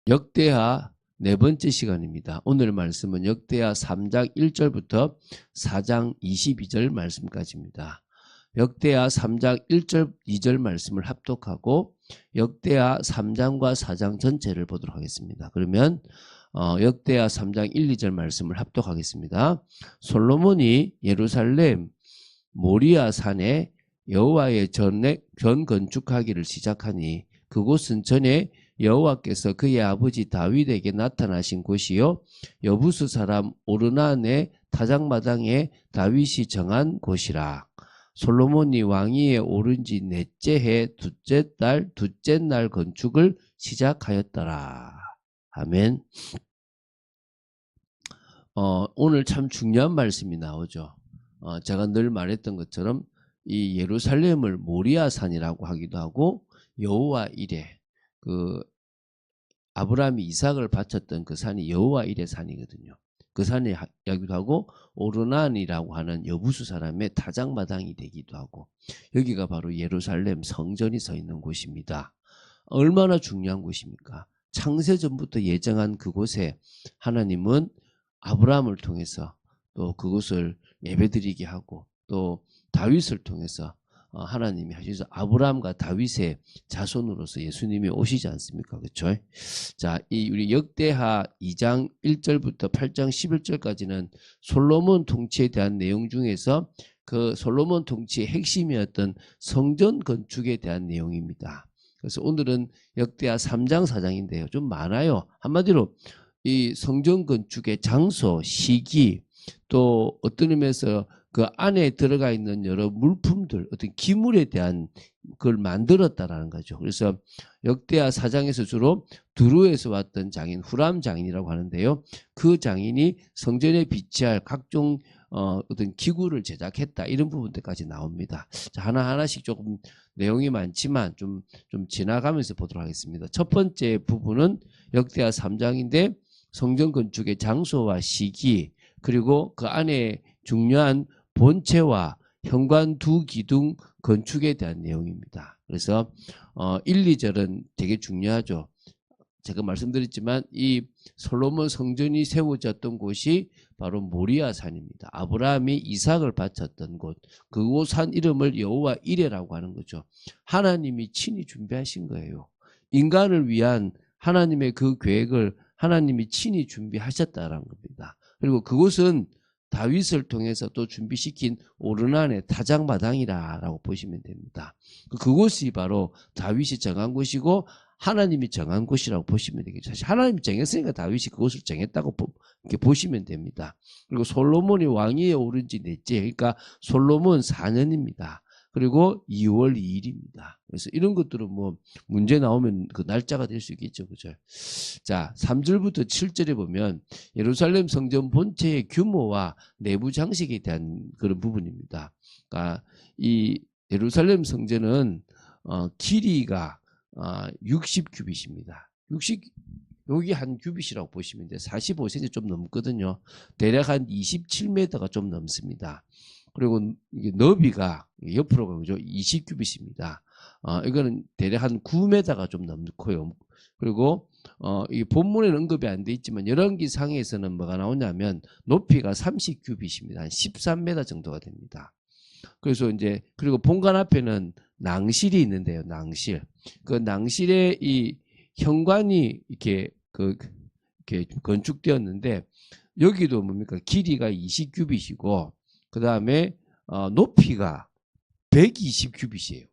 역대하 네 번째 시간입니다. 오늘 말씀은 역대하 3장 1절부터 4장 22절 말씀까지입니다. 역대하 3장 1절 2절 말씀을 합독하고 역대하 3장과 4장 전체를 보도록 하겠습니다. 그러면 역대하 3장 1, 2절 말씀을 합독하겠습니다. 솔로몬이 예루살렘 모리아 산에 여호와의 전 건축하기를 시작하니 그곳은 전에 여호와께서 그의 아버지 다윗에게 나타나신 곳이요 여부수 사람 오르난의 타작마당에 다윗이 정한 곳이라. 솔로몬이 왕위에 오른 지 넷째 해 둘째 날 건축을 시작하였더라. 아멘. 오늘 참 중요한 말씀이 나오죠. 제가 늘 말했던 것처럼 이 예루살렘을 모리아산이라고 하기도 하고 여호와 이레, 그 아브라함이 이삭을 바쳤던 그 산이 여호와 이레 산이거든요. 그 산에 이야기도 하고 오르난이라고 하는 여부수 사람의 타작마당이 되기도 하고 여기가 바로 예루살렘 성전이 서 있는 곳입니다. 얼마나 중요한 곳입니까? 창세전부터 예정한 그곳에 하나님은 아브라함을 통해서 또 그곳을 예배드리게 하고 또 다윗을 통해서 하나님이 하셔서 아브라함과 다윗의 자손으로서 예수님이 오시지 않습니까? 그렇죠? 자, 우리 역대하 2장 1절부터 8장 11절까지는 솔로몬 통치에 대한 내용 중에서 그 솔로몬 통치의 핵심이었던 성전 건축에 대한 내용입니다. 그래서 오늘은 역대하 3장 4장인데요. 좀 많아요. 한마디로 이 성전 건축의 장소, 시기, 또 어떤 의미에서 그 안에 들어가 있는 여러 물품들, 어떤 기물에 대한 그걸 만들었다라는 거죠. 그래서 역대하 4장에서 주로 두루에서 왔던 장인 후람 장인이라고 하는데요. 그 장인이 성전에 비치할 각종 어떤 기구를 제작했다, 이런 부분들까지 나옵니다. 자, 하나하나씩 조금 내용이 많지만 좀 지나가면서 보도록 하겠습니다. 첫 번째 부분은 역대하 3장인데 성전 건축의 장소와 시기, 그리고 그 안에 중요한 본체와 현관 두 기둥 건축에 대한 내용입니다. 그래서 1, 2절은 되게 중요하죠. 제가 말씀드렸지만 이 솔로몬 성전이 세워졌던 곳이 바로 모리아 산입니다. 아브라함이 이삭을 바쳤던 곳, 그곳 산 이름을 여호와 이레라고 하는 거죠. 하나님이 친히 준비하신 거예요. 인간을 위한 하나님의 그 계획을 하나님이 친히 준비하셨다는 겁니다. 그리고 그곳은 다윗을 통해서 또 준비시킨 오르난의 타작마당이라고 보시면 됩니다. 그곳이 바로 다윗이 정한 곳이고 하나님이 정한 곳이라고 보시면 되겠죠. 사실 하나님이 정했으니까 다윗이 그곳을 정했다고 이렇게 보시면 됩니다. 그리고 솔로몬이 왕위에 오른 지 넷째, 그러니까 솔로몬 4년입니다. 그리고 2월 2일입니다. 그래서 이런 것들은 뭐 문제 나오면 그 날짜가 될 수 있겠죠. 그죠? 자, 3절부터 7절에 보면 예루살렘 성전 본체의 규모와 내부 장식에 대한 그런 부분입니다. 그러니까 이 예루살렘 성전은 길이가 60규빗입니다. 여기 한 규빗이라고 보시면 돼요. 45cm 좀 넘거든요. 대략 한 27m가 좀 넘습니다. 그리고 이게 너비가 옆으로 가죠. 20규빗입니다. 이거는 대략 한 9m가 좀 넘고요. 그리고 이 본문에는 언급이 안 돼 있지만 열왕기상에서는 뭐가 나오냐면 높이가 30규빗입니다. 한 13m 정도가 됩니다. 그래서 이제 그리고 본관 앞에는 낭실이 있는데요. 낭실. 그 낭실에 이 현관이 이렇게 이렇게 건축되었는데 여기도 뭡니까? 길이가 20규빗이고 그 다음에 높이가 120규빗이에요.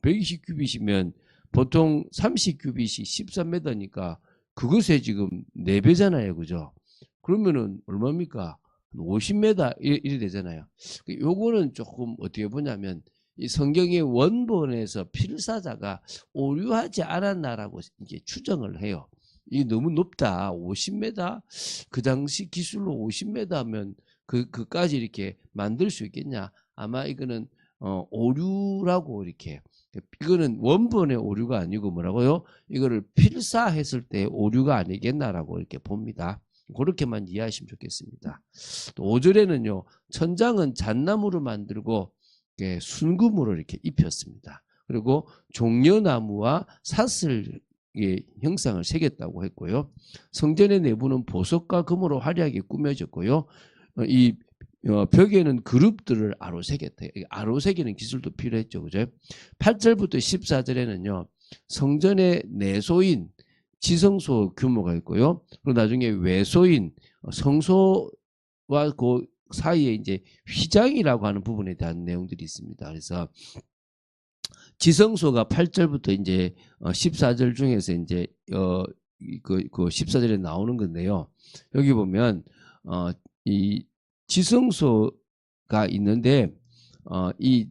120규빗이면 보통 30규빗이 13m니까 그것에 지금 4배잖아요. 그죠? 그러면은 얼마입니까? 50m 이래 되잖아요. 요거는 조금 어떻게 보냐면 이 성경의 원본에서 필사자가 오류하지 않았나라고 이게 추정을 해요. 이게 너무 높다. 50m? 그 당시 기술로 50m 하면 그까지 이렇게 만들 수 있겠냐? 아마 이거는 오류라고 이렇게, 이거는 원본의 오류가 아니고 뭐라고요? 이거를 필사했을 때 오류가 아니겠나라고 이렇게 봅니다. 그렇게만 이해하시면 좋겠습니다. 또 5절에는요, 천장은 잣나무로 만들고 순금으로 이렇게 입혔습니다. 그리고 종려나무와 삿을 형상을 새겼다고 했고요. 성전의 내부는 보석과 금으로 화려하게 꾸며졌고요. 이 벽에는 그룹들을 아로새겼다. 아로새기는 기술도 필요했죠. 그죠? 8절부터 14절에는요. 성전의 내소인 지성소 규모가 있고요. 그리고 나중에 외소인 성소와 그 사이에 이제 휘장이라고 하는 부분에 대한 내용들이 있습니다. 그래서 지성소가 8절부터 이제 14절 중에서 이제 그 14절에 나오는 건데요. 여기 보면 이 지성소가 있는데 이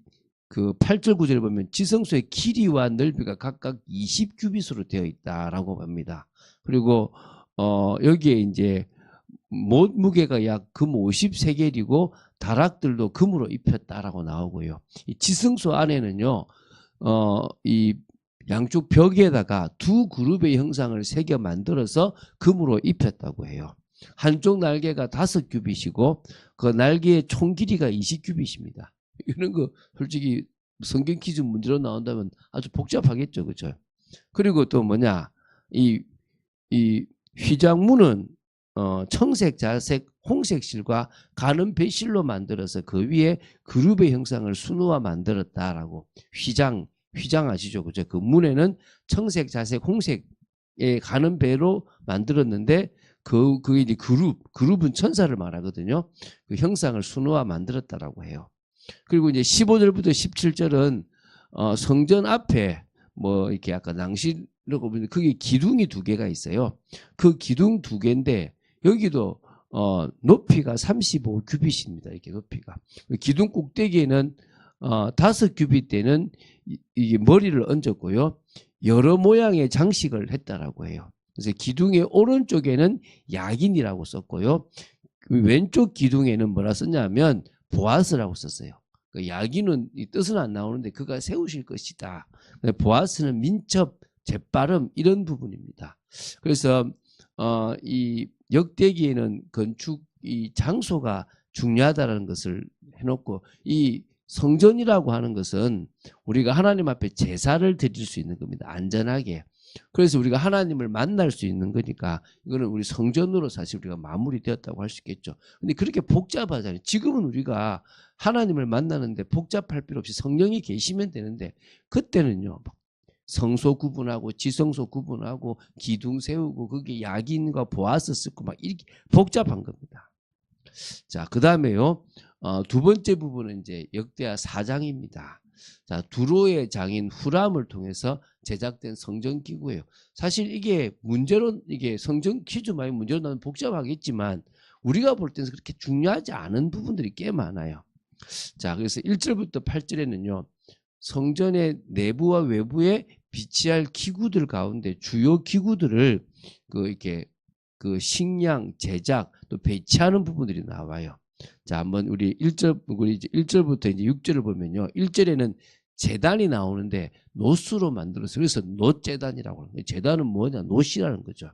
그 8절 9절에 보면 지성소의 길이와 넓이가 각각 20규빗으로 되어 있다라고 합니다. 그리고 여기에 이제 못 무게가 약 금 50세겔이고 다락들도 금으로 입혔다라고 나오고요. 이 지성소 안에는요. 이 양쪽 벽에다가 두 그룹의 형상을 새겨 만들어서 금으로 입혔다고 해요. 한쪽 날개가 5규빗이고 그 날개의 총 길이가 20규빗입니다. 이런 거 솔직히 성경 퀴즈 문제로 나온다면 아주 복잡하겠죠. 그죠? 그리고 또 뭐냐 이 휘장문은 청색, 자색, 홍색 실과 가는 배실로 만들어서 그 위에 그룹의 형상을 순우와 만들었다라고. 휘장 아시죠? 그죠? 그 문에는 청색, 자색, 홍색의 가는 배로 만들었는데 그게 이제 그룹은 천사를 말하거든요. 그 형상을 순우와 만들었다라고 해요. 그리고 이제 15절부터 17절은 성전 앞에 뭐 이렇게 아까 낭실로 보면 그게 기둥이 2개가 있어요. 그 기둥 2개인데 여기도 높이가 35규빗입니다. 이렇게 높이가. 기둥 꼭대기에는 5규빗 되는 이게 머리를 얹었고요. 여러 모양의 장식을 했다라고 해요. 그래서 기둥의 오른쪽에는 야긴이라고 썼고요. 왼쪽 기둥에는 뭐라 썼냐면 보아스라고 썼어요. 그 야긴은 이 뜻은 안 나오는데 그가 세우실 것이다. 보아스는 민첩, 재빠름 이런 부분입니다. 그래서 이 역대기에는 건축 이 장소가 중요하다는 것을 해놓고 이 성전이라고 하는 것은 우리가 하나님 앞에 제사를 드릴 수 있는 겁니다. 안전하게. 그래서 우리가 하나님을 만날 수 있는 거니까 이거는 우리 성전으로 사실 우리가 마무리되었다고 할 수 있겠죠. 근데 그렇게 복잡하잖아요. 지금은 우리가 하나님을 만나는데 복잡할 필요 없이 성령이 계시면 되는데 그때는요. 성소 구분하고 지성소 구분하고 기둥 세우고 거기에 야긴과 보아스 쓰고 막 이렇게 복잡한 겁니다. 자, 그 다음에요. 2번째 부분은 이제 역대하 4장입니다. 자, 두로의 장인 후람을 통해서 제작된 성전 기구예요. 사실 이게 문제로 이게 성전 퀴즈 많이 문제로 나면 복잡하겠지만 우리가 볼 때는 그렇게 중요하지 않은 부분들이 꽤 많아요. 자, 그래서 1절부터 8절에는요. 성전의 내부와 외부에 비치할 기구들 가운데 주요 기구들을 이렇게 식량, 제작, 또 배치하는 부분들이 나와요. 자, 한번 우리 1절부터 이제 6절을 보면요. 1절에는 제단이 나오는데 노스로 만들어서 그래서 노제단이라고 하는 거예요. 제단은 뭐냐? 노시라는 거죠.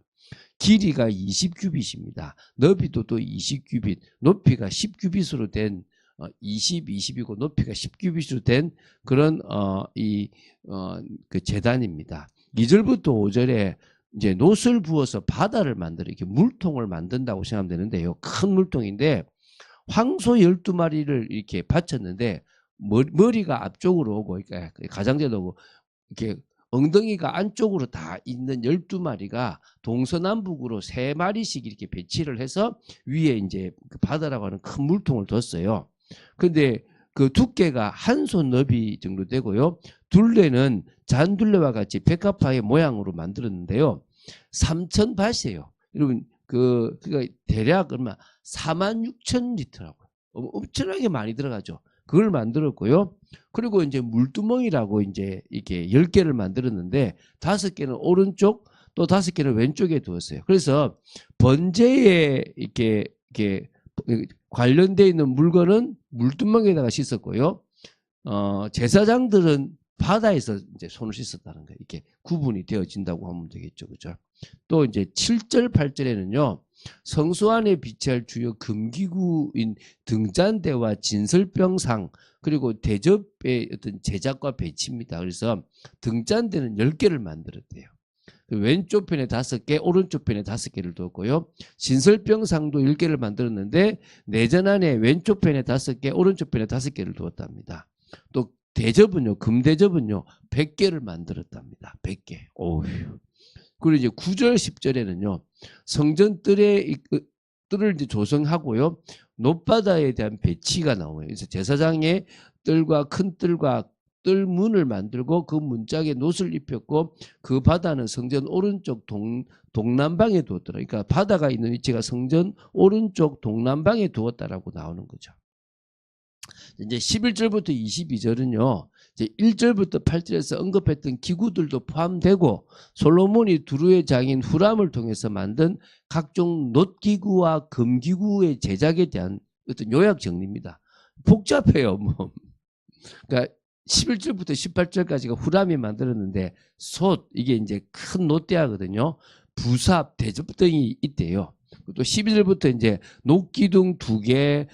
길이가 20규빗입니다. 넓이도 또 20규빗, 높이가 10규빗으로 된 20이고 높이가 10규빗으로 된 그런 그 제단입니다. 2절부터 5절에 이제 놋을 부어서 바다를 만들어 이렇게 물통을 만든다고 생각하면 되는데요. 큰 물통인데 황소 12마리를 이렇게 바쳤는데 머리가 앞쪽으로 오고 그러니까 가장자도 오고 이렇게 엉덩이가 안쪽으로 다 있는 12마리가 동서남북으로 3마리씩 이렇게 배치를 해서 위에 이제 그 바다라고 하는 큰 물통을 뒀어요. 근데 그 두께가 한 손 너비 정도 되고요. 둘레는 잔둘레와 같이 백합화의 모양으로 만들었는데요. 3,000밭이에요. 여러분 그러니까 대략 얼마 46,000리터라고요. 엄청나게 많이 들어가죠. 그걸 만들었고요. 그리고 이제 물두멍이라고 이제 이렇게 10개를 만들었는데 5개는 오른쪽 또 5개는 왼쪽에 두었어요. 그래서 번제에 이렇게 관련되어 있는 물건은 물두멍에다가 씻었고요. 제사장들은 바다에서 이제 손을 씻었다는 거예요. 이렇게 구분이 되어진다고 하면 되겠죠. 그죠? 또 이제 7절, 8절에는요. 성소 안에 비치할 주요 금기구인 등잔대와 진설병상 그리고 대접의 어떤 제작과 배치입니다. 그래서 등잔대는 10개를 만들었대요. 왼쪽 편에 5개, 오른쪽 편에 5개를 두었고요. 신설병상도 10개를 만들었는데 내전 안에 왼쪽 편에 5개, 오른쪽 편에 5개를 두었답니다. 또 대접은요, 금대접은요, 100개를 만들었답니다. 100개. 오휴. 그리고 이제 9절, 10절에는요, 성전 뜰을 이제 조성하고요, 높바다에 대한 배치가 나와요. 그래서 제사장의 뜰과 큰 뜰과 뜰 문을 만들고 그 문짝에 놋을 입혔고 그 바다는 성전 오른쪽 동남방에 두었더라. 그러니까 바다가 있는 위치가 성전 오른쪽 동남방에 두었다라고 나오는 거죠. 이제 11절부터 22절은요. 이제 1절부터 8절에서 언급했던 기구들도 포함되고 솔로몬이 두루의 장인 후람을 통해서 만든 각종 놋기구와 금기구의 제작에 대한 어떤 요약 정리입니다. 복잡해요. 뭐. 그러니까 11절부터 18절까지가 후람이 만들었는데 솥, 이게 이제 큰 놋대하거든요. 부삽, 대접 등이 있대요. 또 12절부터 이제 녹기둥 2개,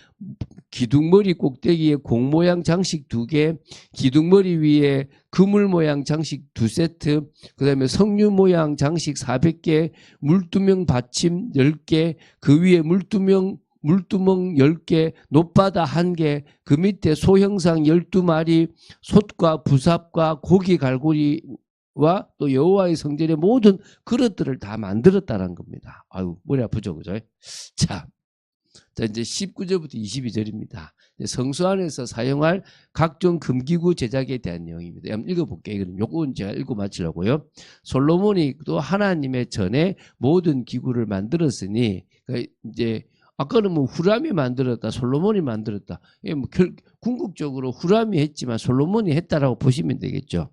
기둥머리 꼭대기에 공 모양 장식 2개, 기둥머리 위에 그물 모양 장식 2세트, 그 다음에 석류 모양 장식 400개, 물두멍 받침 10개, 그 위에 물두멍 10개, 놋바다 1개, 그 밑에 소형상 12마리, 솥과 부삽과 고기 갈고리와 또 여호와의 성전의 모든 그릇들을 다 만들었다는 겁니다. 아유, 머리 아프죠, 그죠? 자, 이제 19절부터 22절입니다. 성소 안에서 사용할 각종 금기구 제작에 대한 내용입니다. 한번 읽어볼게요. 요건 제가 읽고 마치려고요. 솔로몬이 또 하나님의 전에 모든 기구를 만들었으니, 이제 아까는 뭐 후람이 만들었다, 솔로몬이 만들었다. 뭐 궁극적으로 후람이 했지만 솔로몬이 했다라고 보시면 되겠죠.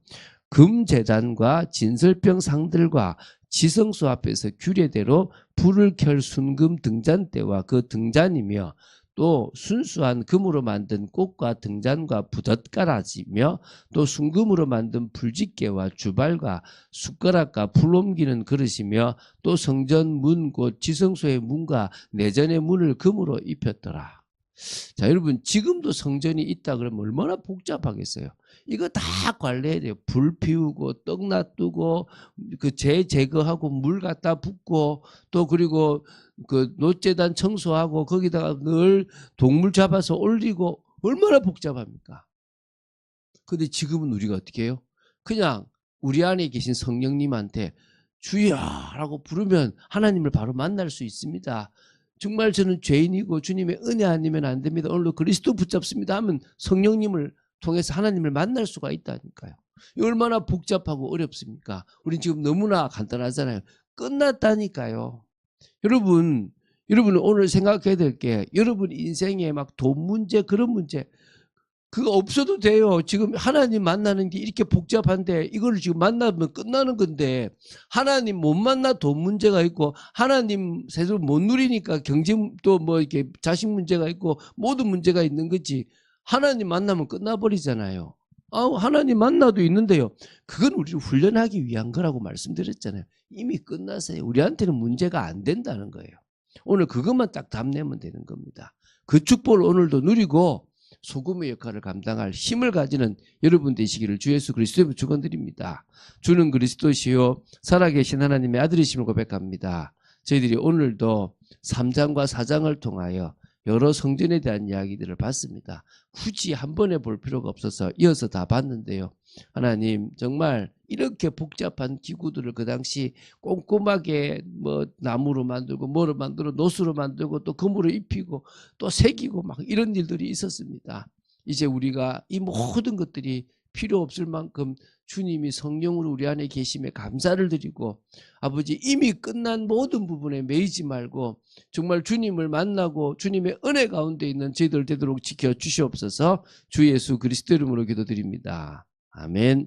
금제단과 진설병 상들과 지성소 앞에서 규례대로 불을 켤 순금 등잔대와 그 등잔이며 또 순수한 금으로 만든 꽃과 등잔과 부둣가라지며 또 순금으로 만든 불집게와 주발과 숟가락과 불 옮기는 그릇이며 또 성전 문 곧 지성소의 문과 내전의 문을 금으로 입혔더라. 자, 여러분 지금도 성전이 있다 그러면 얼마나 복잡하겠어요. 이거 다 관리해야 돼요. 불 피우고 떡 놔두고 그 재 제거하고 물 갖다 붓고 또 그리고 그 놋재단 청소하고 거기다가 늘 동물 잡아서 올리고 얼마나 복잡합니까? 근데 지금은 우리가 어떻게 해요? 그냥 우리 안에 계신 성령님한테 주야라고 부르면 하나님을 바로 만날 수 있습니다. 정말 저는 죄인이고 주님의 은혜 아니면 안 됩니다. 오늘도 그리스도 붙잡습니다 하면 성령님을 통해서 하나님을 만날 수가 있다니까요. 얼마나 복잡하고 어렵습니까? 우린 지금 너무나 간단하잖아요. 끝났다니까요. 여러분 오늘 생각해야 될 게 여러분 인생에 막 돈 문제 그런 문제 그거 없어도 돼요. 지금 하나님 만나는 게 이렇게 복잡한데 이걸 지금 만나면 끝나는 건데 하나님 못 만나 돈 문제가 있고 하나님 세상 못 누리니까 경제도 뭐 이렇게 자식 문제가 있고 모든 문제가 있는 거지. 하나님 만나면 끝나버리잖아요. 하나님 만나도 있는데요. 그건 우리를 훈련하기 위한 거라고 말씀드렸잖아요. 이미 끝났어요. 우리한테는 문제가 안 된다는 거예요. 오늘 그것만 딱 답내면 되는 겁니다. 그 축복을 오늘도 누리고 소금의 역할을 감당할 힘을 가지는 여러분 되시기를 주 예수 그리스도의 축원드립니다. 주는 그리스도시요 살아계신 하나님의 아들이심을 고백합니다. 저희들이 오늘도 3장과 4장을 통하여 여러 성전에 대한 이야기들을 봤습니다. 굳이 한 번에 볼 필요가 없어서 이어서 다 봤는데요. 하나님 정말 이렇게 복잡한 기구들을 그 당시 꼼꼼하게 뭐 나무로 만들고 뭐로 만들고 노수로 만들고 또 금으로 입히고 또 새기고 막 이런 일들이 있었습니다. 이제 우리가 이 모든 것들이 필요 없을 만큼 주님이 성령으로 우리 안에 계심에 감사를 드리고 아버지 이미 끝난 모든 부분에 매이지 말고 정말 주님을 만나고 주님의 은혜 가운데 있는 저희들 되도록 지켜주시옵소서. 주 예수 그리스도 이름으로 기도드립니다. 아멘.